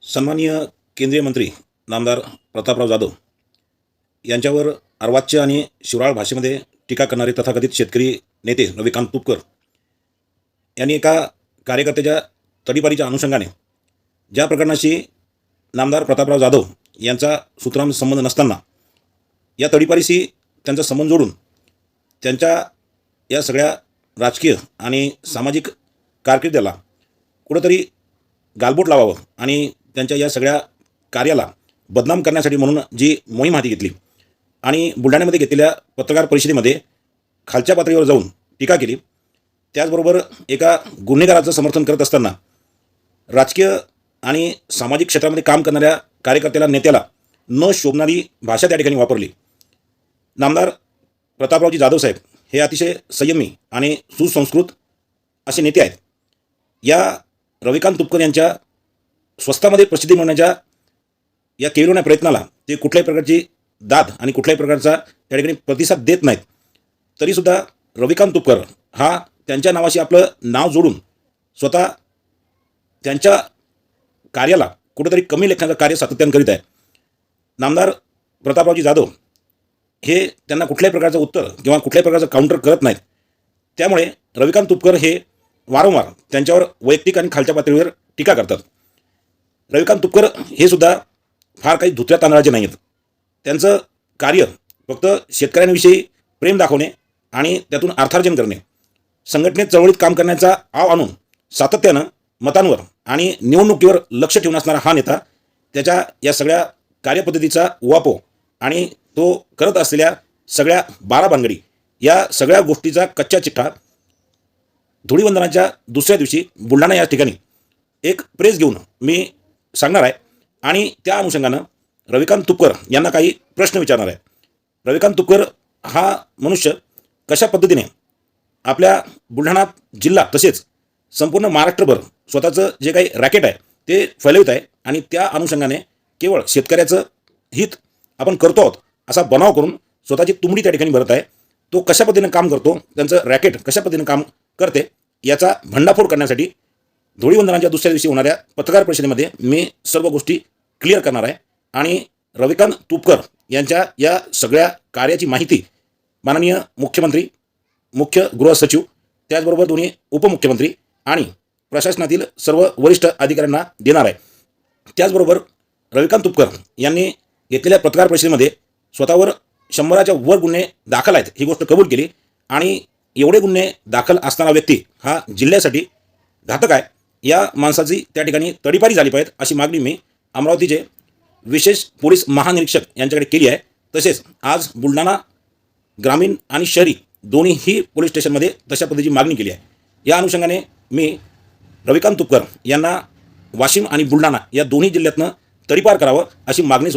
सन्माननीय केंद्रीय मंत्री नामदार प्रतापराव जाधव यांच्यावर अर्वाच्य आणि शिवराळ भाषेमध्ये टीका करणारे तथाकथित शेतकरी नेते रविकांत तुपकर यांनी एका कार्यकर्त्याच्या तडीपारीच्या अनुषंगाने ज्या प्रकरणाशी नामदार प्रतापराव जाधव यांचा सूत्रांम संबंध नसताना या तडीपारीशी त्यांचा संबंध जोडून त्यांच्या या सगळ्या राजकीय आणि सामाजिक कारकिर्दीला कुठंतरी गालबोट लावावं आणि त्यांच्या या सगळ्या कार्याला बदनाम करण्यासाठी म्हणून जी मोहीम हाती घेतली आणि बुलढाण्यामध्ये घेतलेल्या पत्रकार परिषदेमध्ये खालच्या पातळीवर जाऊन टीका केली, त्याचबरोबर एका गुन्हेगाराचं समर्थन करत असताना राजकीय आणि सामाजिक क्षेत्रामध्ये काम करणाऱ्या कार्यकर्त्याला नेत्याला न शोभणारी भाषा त्या ठिकाणी वापरली. नामदार प्रतापरावजी जाधव साहेब हे अतिशय संयमी आणि सुसंस्कृत असे नेते आहेत. या रविकांत तुपकर यांच्या स्वस्तामध्ये प्रसिद्धी मिळवण्याच्या या केविलवाण्या प्रयत्नाला ते कुठल्याही प्रकारची दाद आणि कुठल्याही प्रकारचा त्या ठिकाणी प्रतिसाद देत नाहीत. तरीसुद्धा रविकांत तुपकर हा त्यांच्या नावाशी आपलं नाव जोडून स्वतः त्यांच्या कार्याला कुठेतरी कमी लेखण्याचं कार्य सातत्यानं करीत आहे. नामदार प्रतापरावजी जाधव हे त्यांना कुठल्याही प्रकारचं उत्तर किंवा कुठल्याही प्रकारचं काउंटर करत नाहीत. त्यामुळे रविकांत तुपकर हे वारंवार त्यांच्यावर वैयक्तिक आणि खालच्या पातळीवर टीका करतात. रविकांत तुपकर हे सुद्धा फार काही धुत्या तांदळाचे नाही आहेत. त्यांचं कार्य फक्त शेतकऱ्यांविषयी प्रेम दाखवणे आणि त्यातून अर्थार्जन करणे, संघटनेत चळवळीत काम करण्याचा आव आणून सातत्यानं मतांवर आणि निवडणुकीवर लक्ष ठेवून असणारा हा नेता त्याच्या या सगळ्या कार्यपद्धतीचा उहापोह आणि तो करत असलेल्या सगळ्या बाराभानगडी या सगळ्या गोष्टीचा कच्चा चिठ्ठा धुळीवंदनाच्या दुसऱ्या दिवशी बुलढाणा या ठिकाणी एक प्रेस घेऊन मी सांगणार आहे आणि त्या अनुषंगानं रविकांत तुपकर यांना काही प्रश्न विचारणार आहे. रविकांत तुपकर हा मनुष्य कशा पद्धतीने आपल्या बुलढाणा जिल्हा तसेच संपूर्ण महाराष्ट्रभर स्वतःचं जे काही रॅकेट आहे ते फैलवित आहे आणि त्या अनुषंगाने केवळ शेतकऱ्याचं हित आपण करतो आहोत असा बनाव करून स्वतःची तुंबडी त्या ठिकाणी भरत आहे. तो कशा पद्धतीने काम करतो, त्यांचं रॅकेट कशा पद्धतीने काम करते याचा भंडाफोड करण्यासाठी धुळीवंदनाच्या दुसऱ्या दिवशी होणाऱ्या पत्रकार परिषदेमध्ये मी सर्व गोष्टी क्लिअर करणार आहे आणि रविकांत तुपकर यांच्या या सगळ्या कार्याची माहिती माननीय मुख्यमंत्री, मुख्य गृह सचिव, त्याचबरोबर दोन्ही उपमुख्यमंत्री आणि प्रशासनातील सर्व वरिष्ठ अधिकाऱ्यांना देणार आहे. त्याचबरोबर रविकांत तुपकर यांनी घेतलेल्या पत्रकार परिषदेमध्ये स्वतःवर 100च्या वर गुन्हे दाखल आहेत ही गोष्ट कबूल केली आणि एवढे गुन्हे दाखल असणारा व्यक्ती हा जिल्ह्यासाठी घातक आहे. या माणसाची त्या ठिकाणी तडीपारी झाली पाहिजे अशी मागणी मी अमरावतीचे विशेष पोलीस महानिरीक्षक यांच्याकडे केली आहे. तसेच आज बुलढाणा ग्रामीण आणि शहरी दोन्हीही पोलीस स्टेशनमध्ये तशा पद्धतीची मागणी केली आहे. या अनुषंगाने मी रविकांत तुपकर यांना वाशिम आणि बुलढाणा या दोन्ही जिल्ह्यातनं तडीपार करावं अशी मागणी